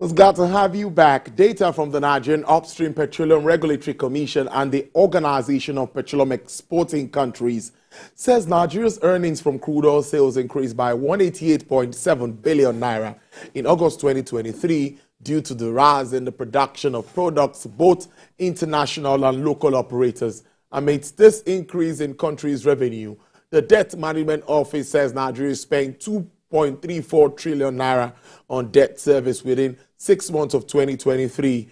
It's glad to have you back. Data from the Nigerian Upstream Petroleum Regulatory Commission and the Organization of Petroleum Exporting Countries says Nigeria's earnings from crude oil sales increased by 188.7 billion naira in August 2023 due to the rise in the production of products, both international and local operators. Amidst this increase in country's revenue, the Debt Management Office says Nigeria is paying 2.34 trillion naira on debt service within 6 months of 2023.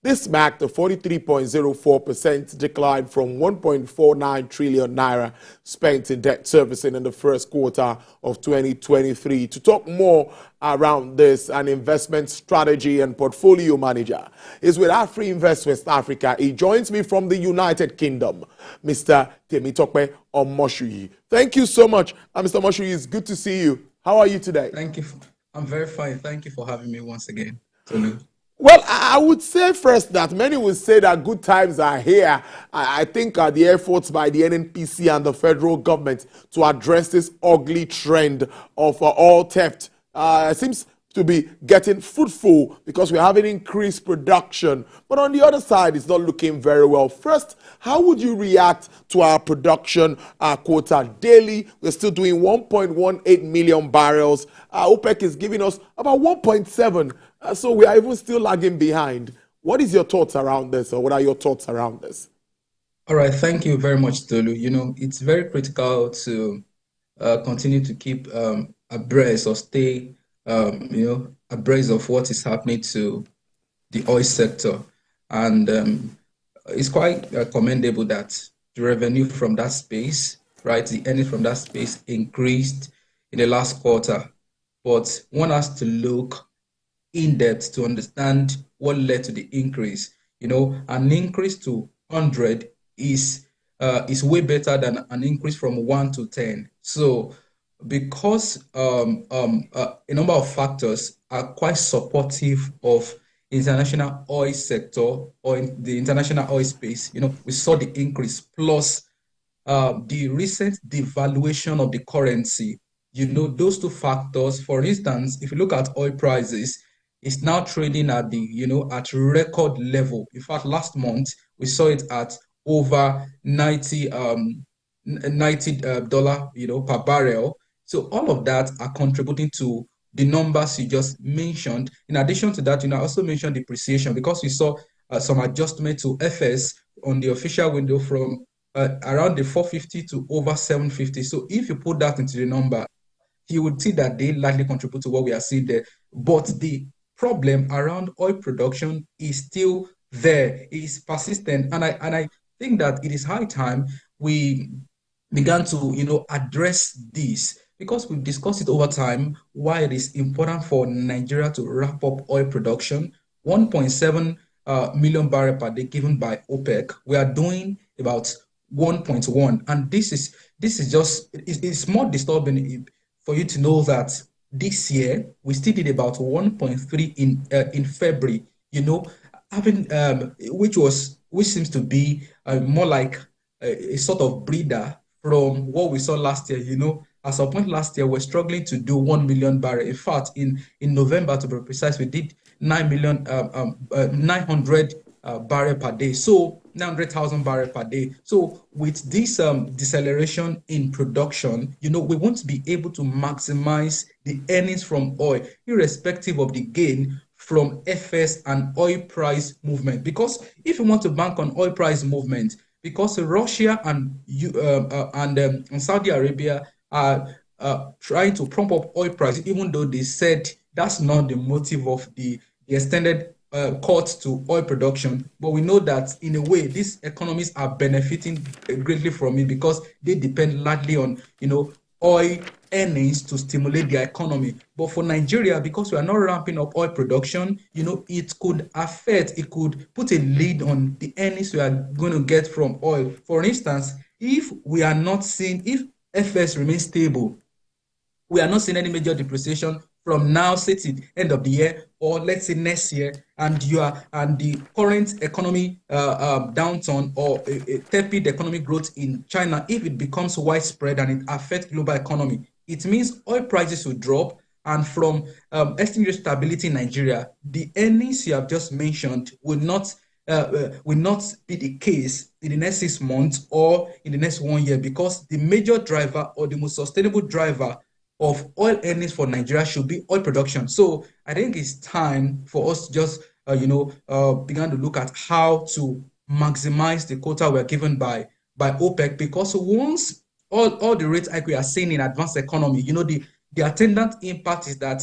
This marked a 43.04% decline from 1.49 trillion naira spent in debt servicing in the first quarter of 2023. To talk more around this, an investment strategy and portfolio manager is with Upstream West Africa. He joins me from the United Kingdom, Mr. Temitope Omosuyi. Thank you so much, Mr. Omosuyi. It's good to see you. How are you today? Thank you. I'm very fine. Thank you for having me once again, Tolu. Well, I would say first that many will say that good times are here. I think the efforts by the NNPC and the federal government to address this ugly trend of oil theft seems to be getting fruitful because we're having increased production. But on the other side, it's not looking very well. First, how would you react to our production quota daily? We're still doing 1.18 million barrels. OPEC is giving us about 1.7. So we are even still lagging behind. What is your thoughts around this, or what are your thoughts around this? All right. Thank you very much, Tolu. You know, it's very critical to continue to keep abreast or stay abreast of what is happening to the oil sector. And it's quite commendable that the revenue from that space, right, the earnings from that space increased in the last quarter. But one has to look in depth to understand what led to the increase. You know, an increase to 100 is way better than an increase from 1 to 10. So because a number of factors are quite supportive of international oil sector or in the international oil space, you know, we saw the increase plus the recent devaluation of the currency. You know, those two factors, for instance, if you look at oil prices, it's now trading at at record level. In fact, last month we saw it at over $90 per barrel. So all of that are contributing to the numbers you just mentioned. In addition to that, I also mentioned depreciation because we saw some adjustment to FS on the official window from around the 450 to over 750. So if you put that into the number, you would see that they likely contribute to what we are seeing there. But the problem around oil production is still there, it is persistent, and I think that it is high time we began to address this, because we've discussed it over time why it is important for Nigeria to wrap up oil production. 1.7 million barrel per day given by OPEC. We are doing about 1.1, and this is just it's more disturbing for you to know that this year we still did about 1.3 in February. Having which seems to be more like a sort of breather from what we saw last year. At some point last year, we're struggling to do 1 million barrel. In fact, in November, to be precise, we did 900 barrel per day. So 900,000 barrel per day. So with this deceleration in production, we won't be able to maximize the earnings from oil, irrespective of the gain from FS and oil price movement. Because if you want to bank on oil price movement, because Russia and Saudi Arabia are trying to pump up oil prices, even though they said that's not the motive of the extended cuts to oil production. But we know that in a way, these economies are benefiting greatly from it because they depend largely on oil earnings to stimulate their economy. But for Nigeria, because we are not ramping up oil production, it could put a lid on the earnings we are going to get from oil. For instance, if FS remains stable, we are not seeing any major depreciation from now, say to the end of the year, or let's say next year, and the current economy downturn or a tepid economic growth in China, if it becomes widespread and it affects global economy, it means oil prices will drop And from exchange rate stability in Nigeria, the earnings you have just mentioned will not be the case in the next 6 months or in the next 1 year, because the major driver or the most sustainable driver of oil earnings for Nigeria should be oil production. So I think it's time for us to just begin to look at how to maximize the quota we're given by OPEC, because once all the rate hike we are seeing in advanced economy, the attendant impact is that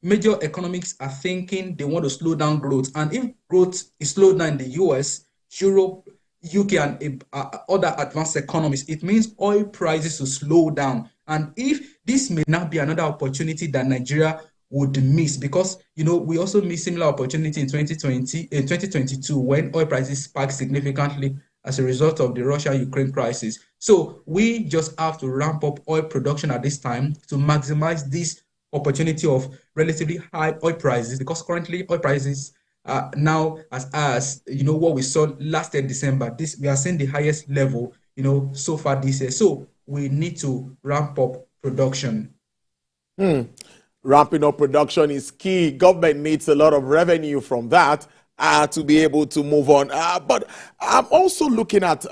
major economics are thinking they want to slow down growth. And if growth is slowed down in the US, Europe, UK, and other advanced economies, it means oil prices will slow down. And if this may not be another opportunity that Nigeria would miss, because we also missed similar opportunity in 2022 when oil prices spiked significantly as a result of the Russia-Ukraine crisis. So we just have to ramp up oil production at this time to maximize this opportunity of relatively high oil prices, because currently oil prices now as what we saw last year December, this we are seeing the highest level so far this year. So we need to ramp up production. Ramping up production is key. Government needs a lot of revenue from that to be able to move on. But I'm also looking at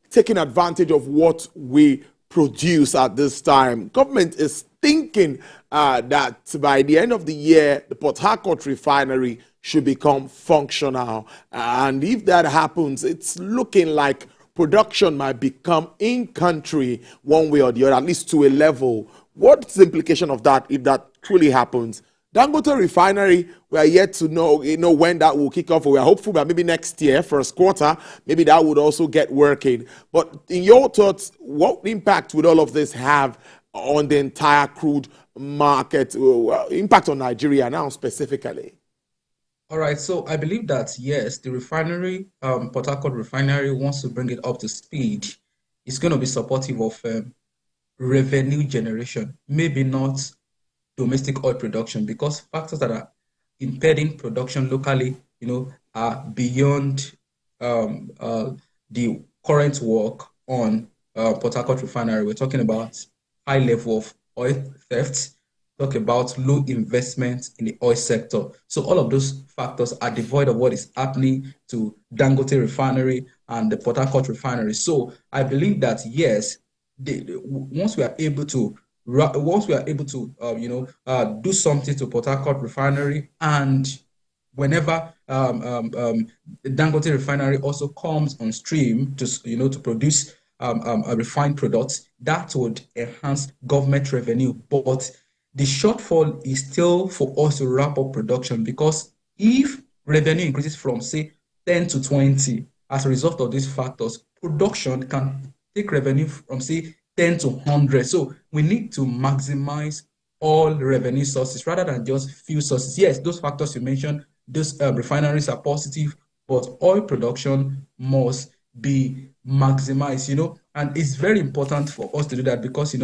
taking advantage of what we produce at this time. Government is thinking that by the end of the year, the Port Harcourt refinery should become functional. And if that happens, it's looking like production might become in country one way or the other, at least to a level. What's the implication of that if that truly happens? Dangote refinery, we are yet to know, when that will kick off. We are hopeful that maybe next year, first quarter, maybe that would also get working. But in your thoughts, what impact would all of this have on the entire crude market, impact on Nigeria now specifically? All right, so I believe that yes, the refinery, Port Harcourt refinery, wants to bring it up to speed. It's going to be supportive of revenue generation, maybe not domestic oil production, because factors that are impeding production locally, are beyond the current work on Port Harcourt refinery. We're talking about high level of oil theft, talk about low investment in the oil sector. So all of those factors are devoid of what is happening to Dangote refinery and the Port Harcourt refinery. So I believe that yes, once we are able to do something to Port Harcourt refinery, and whenever the Dangote refinery also comes on stream to produce refined products, that would enhance government revenue. But the shortfall is still for us to ramp up production, because if revenue increases from say 10 to 20 as a result of these factors, production can take revenue from say 10 to 100. So we need to maximize all revenue sources rather than just few sources. Yes, those factors you mentioned, those refineries are positive, but oil production must be maximized, and it's very important for us to do that, because,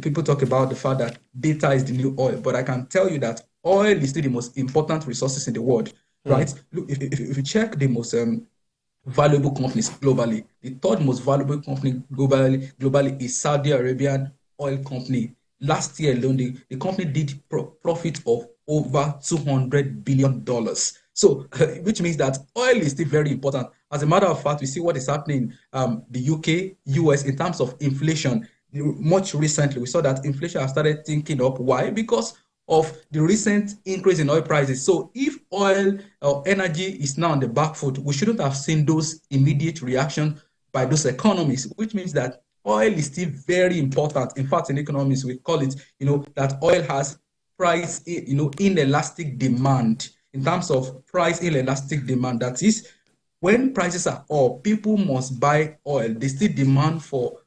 people talk about the fact that data is the new oil, but I can tell you that oil is still the most important resources in the world, right? Look, if you check the most valuable companies globally, the third most valuable company globally is Saudi Arabian oil company. Last year alone, the company did profit of over $200 billion. So, which means that oil is still very important. As a matter of fact, we see what is happening in the UK, US in terms of inflation. Much recently, we saw that inflation has started thinking up. Why? Because of the recent increase in oil prices. So if oil or energy is now on the back foot, we shouldn't have seen those immediate reactions by those economies, which means that oil is still very important. In fact, in economics, we call it, that oil has price, inelastic demand. In terms of price inelastic demand, that is, when prices are up, people must buy oil. They still demand for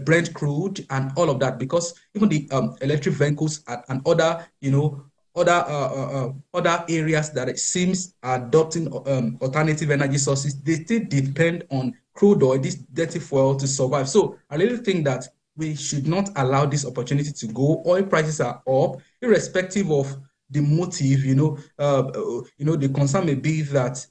Brent crude and all of that, because even the electric vehicles and other, other areas that it seems are adopting alternative energy sources, they still depend on crude oil, this dirty fuel, to survive. So I really think that we should not allow this opportunity to go. Oil prices are up, irrespective of the motive. The concern may be that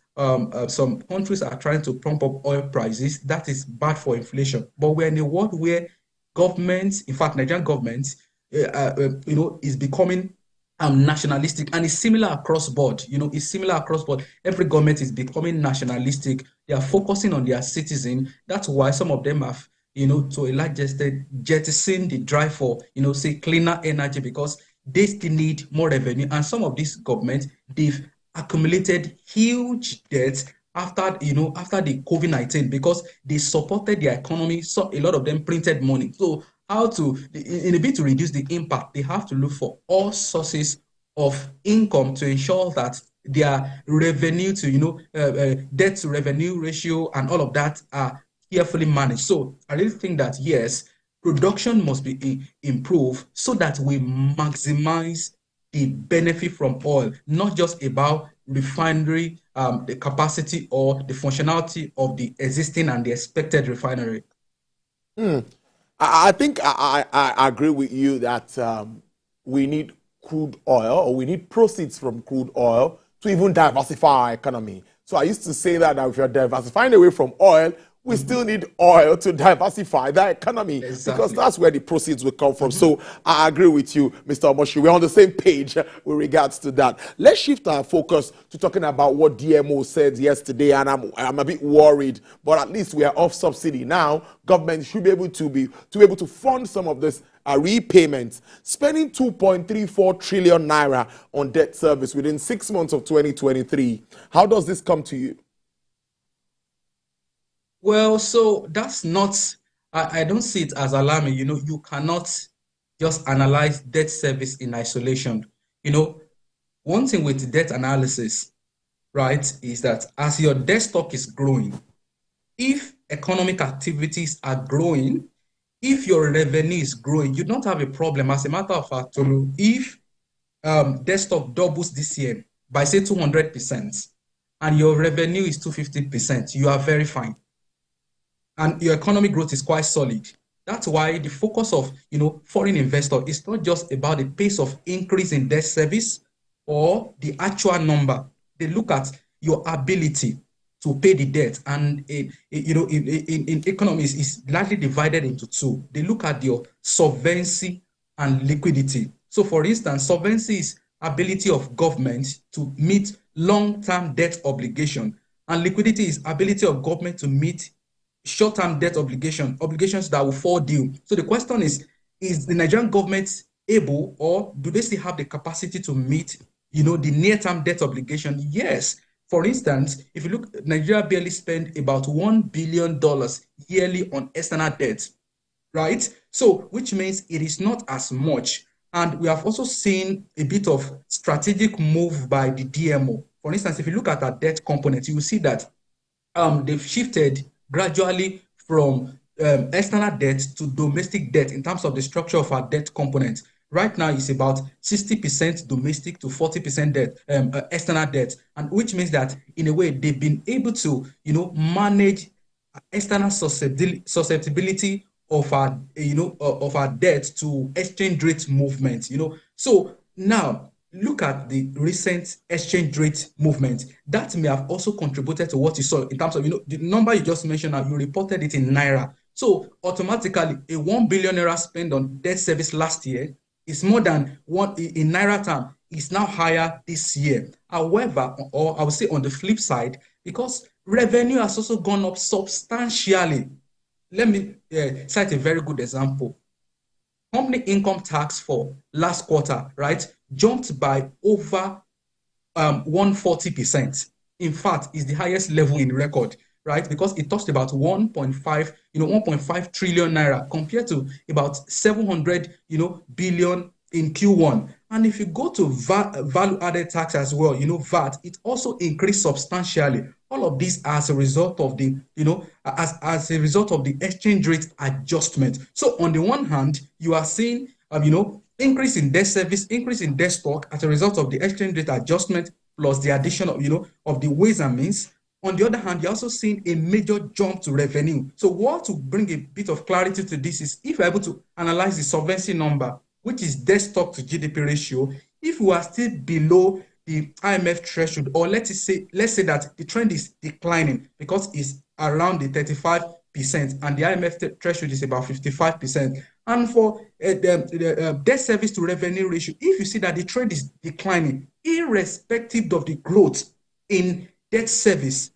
some countries are trying to pump up oil prices. That is bad for inflation. But we're in a world where governments, in fact, Nigerian government, is becoming nationalistic, and it's similar across board. It's similar across board. Every government is becoming nationalistic. They are focusing on their citizen. That's why some of them have, to a large extent, jettisoned the drive for, say, cleaner energy, because they still need more revenue. And some of these governments, they've accumulated huge debts after the COVID-19, because they supported their economy. So a lot of them printed money. So in a bit to reduce the impact, they have to look for all sources of income to ensure that their revenue to, debt to revenue ratio and all of that are carefully managed. So I really think that, yes, production must be improved so that we maximize the benefit from oil, not just about refinery, the capacity or the functionality of the existing and the expected refinery. I think I agree with you that we need crude oil, or we need proceeds from crude oil to even diversify our economy. So I used to say that if you're diversifying away from oil, we still need oil to diversify the economy, because that's where the proceeds will come from. So I agree with you, Mr. Omosuyi. We're on the same page with regards to that. Let's shift our focus to talking about what DMO said yesterday, and I'm a bit worried, but at least we are off subsidy now. Government should be able to fund some of this repayments, spending 2.34 trillion naira on debt service within 6 months of 2023. How does this come to you? Well, so that's not, I don't see it as alarming. You cannot just analyze debt service in isolation. One thing with debt analysis, right, is that as your debt stock is growing, if economic activities are growing, if your revenue is growing, you don't have a problem. As a matter of fact, if debt stock doubles this year by, say, 200%, and your revenue is 250%, you are very fine. And your economic growth is quite solid. That's why the focus of foreign investor is not just about the pace of increase in debt service or the actual number. They look at your ability to pay the debt, and in economies is largely divided into two. They look at your solvency and liquidity. So, for instance, solvency is ability of government to meet long-term debt obligation, and liquidity is ability of government to meet short-term debt obligations that will fall due. So the question is the Nigerian government able, or do they still have the capacity to meet, the near-term debt obligation? Yes. For instance, if you look, Nigeria barely spend about $1 billion yearly on external debt, right? So, which means it is not as much. And we have also seen a bit of strategic move by the DMO. For instance, if you look at our debt component, you will see that they've shifted gradually from external debt to domestic debt in terms of the structure of our debt component. Right now, it's about 60% domestic to 40% debt, external debt, and which means that in a way they've been able to, manage external susceptibility of our debt to exchange rate movement. So now, look at the recent exchange rate movement. That may have also contributed to what you saw in terms of, the number you just mentioned, you reported it in Naira. So automatically, a 1 billion naira spent on debt service last year is more than one in Naira term, is now higher this year. However, or I would say on the flip side, because revenue has also gone up substantially. Let me cite a very good example. Company income tax for last quarter, right, jumped by over 140%. In fact, it's the highest level in record, right? Because it touched about 1.5 trillion naira compared to about 700, billion in Q1. And if you go to value-added tax as well, VAT, it also increased substantially. All of this as a result of the, as a result of the exchange rate adjustment. So on the one hand, you are seeing, increase in debt service, increase in debt stock as a result of the exchange rate adjustment plus the addition of, of the ways and means. On the other hand, you're also seeing a major jump to revenue. So what to bring a bit of clarity to this is if you're able to analyze the solvency number, which is debt stock to GDP ratio, if we are still below the IMF threshold, or let's say that the trend is declining because it's around the 35 and the IMF threshold is about 55%. And for the debt service to revenue ratio, if you see that the trend is declining, irrespective of the growth in debt service,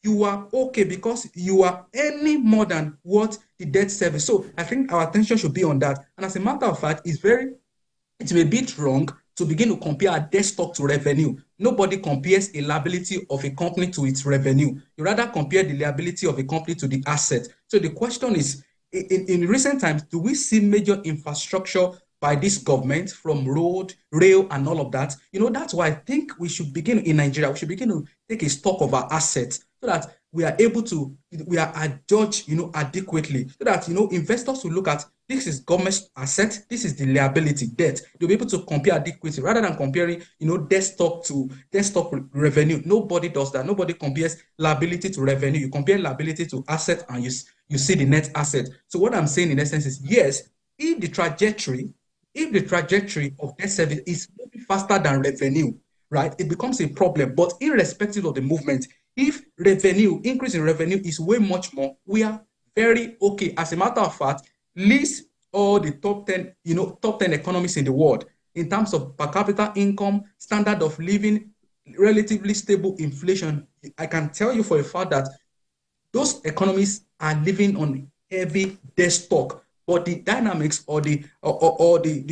you are okay because you are earning more than what the debt service. So I think our attention should be on that. And as a matter of fact, it may be wrong to begin to compare debt stock to revenue. Nobody compares a liability of a company to its revenue. You rather compare the liability of a company to the asset. So the question is, in recent times, do we see major infrastructure by this government from road, rail, and all of that? That's why I think we should begin in Nigeria. We should begin to take a stock of our assets so that we are able to, we are adjudged, adequately, so that, investors will look at this is government asset, this is the liability, debt. They'll be able to compare adequacy rather than comparing, debt stock to debt stock revenue. Nobody does that. Nobody compares liability to revenue. You compare liability to asset and you see the net asset. So what I'm saying in essence is, yes, if the trajectory of debt service is moving faster than revenue, right, it becomes a problem. But irrespective of the movement, if increase in revenue is way much more, we are very okay. As a matter of fact, list all the top 10 economies in the world in terms of per capita income, standard of living, relatively stable inflation. I can tell you for a fact that those economies are living on heavy debt stock. But the dynamics or the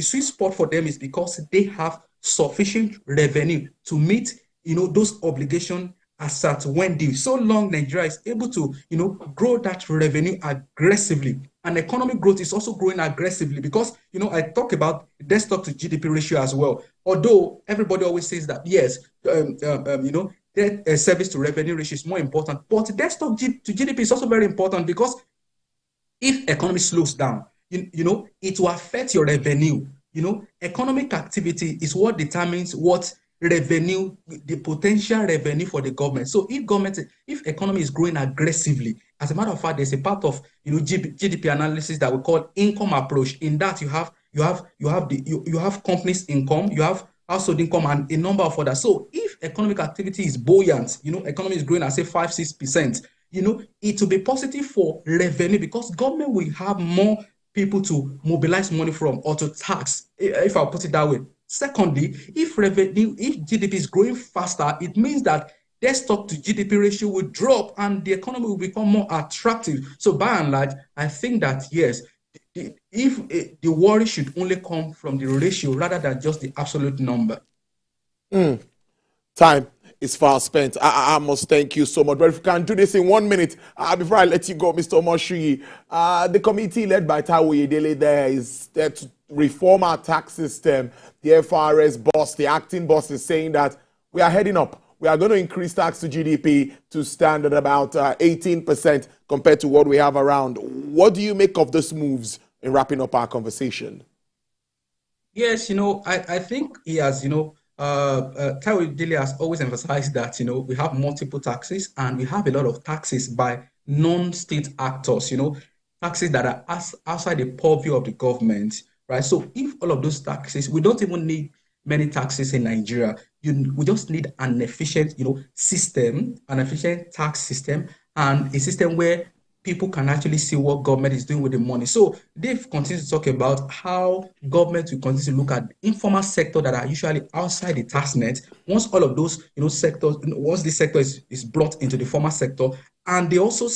sweet spot for them is because they have sufficient revenue to meet those obligations as at when due. So long Nigeria is able to grow that revenue aggressively, and economic growth is also growing aggressively, because I talk about debt stock to GDP ratio as well. Although everybody always says that yes, debt service to revenue ratio is more important, but debt stock to GDP is also very important, because if economy slows down, it will affect your revenue. Economic activity is what determines what revenue, the potential revenue for the government. So if economy is growing aggressively, as a matter of fact, there's a part of GDP analysis that we call income approach. In that you have companies' income, you have household income, and a number of others. So if economic activity is buoyant, economy is growing at say 5-6%, it will be positive for revenue, because government will have more people to mobilize money from or to tax, if I'll put it that way. Secondly, if GDP is growing faster, it means that debt stock to GDP ratio will drop and the economy will become more attractive. So by and large, I think that yes, the worry should only come from the ratio rather than just the absolute number. Time is far spent. I must thank you so much. But if we can do this in 1 minute, before I let you go, Mr. Omosuyi, the committee led by Taiwo Yedele there is there to reform our tax system. The FRS boss, the acting boss, is saying that we are heading up. We are going to increase tax to GDP to stand at about 18% compared to what we have around. What do you make of these moves in wrapping up our conversation? Yes, I think he has, Taiwo Yedele has always emphasized that, we have multiple taxes and we have a lot of taxes by non-state actors, taxes that are outside the purview of the government, right? So if all of those taxes, we don't even need many taxes in Nigeria. We just need an efficient, system, an efficient tax system, and a system where people can actually see what government is doing with the money. So they've continued to talk about how government will continue to look at informal sector that are usually outside the tax net. Once all of those, sectors, once this sector is brought into the formal sector, and they also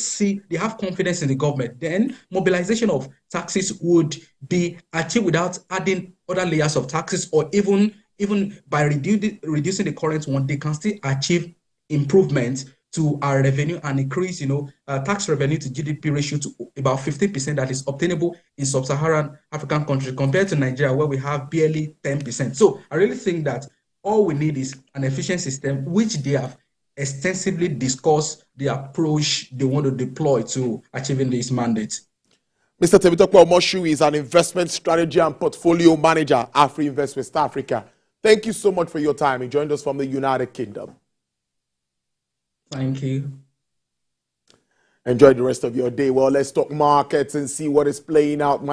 they have confidence in the government, then mobilization of taxes would be achieved without adding other layers of taxes, or even by reducing the current one, they can still achieve improvement to our revenue and increase, tax revenue to GDP ratio to about 15% that is obtainable in sub-Saharan African countries compared to Nigeria, where we have barely 10%. So I really think that all we need is an efficient system, which they have extensively discussed the approach they want to deploy to achieving this mandate. Mr. Temitope Omosuyi is an investment strategy and portfolio manager at AfriInvest West Africa. Thank you so much for your time. He joined us from the United Kingdom. Thank you. Enjoy the rest of your day. Well, let's talk markets and see what is playing out.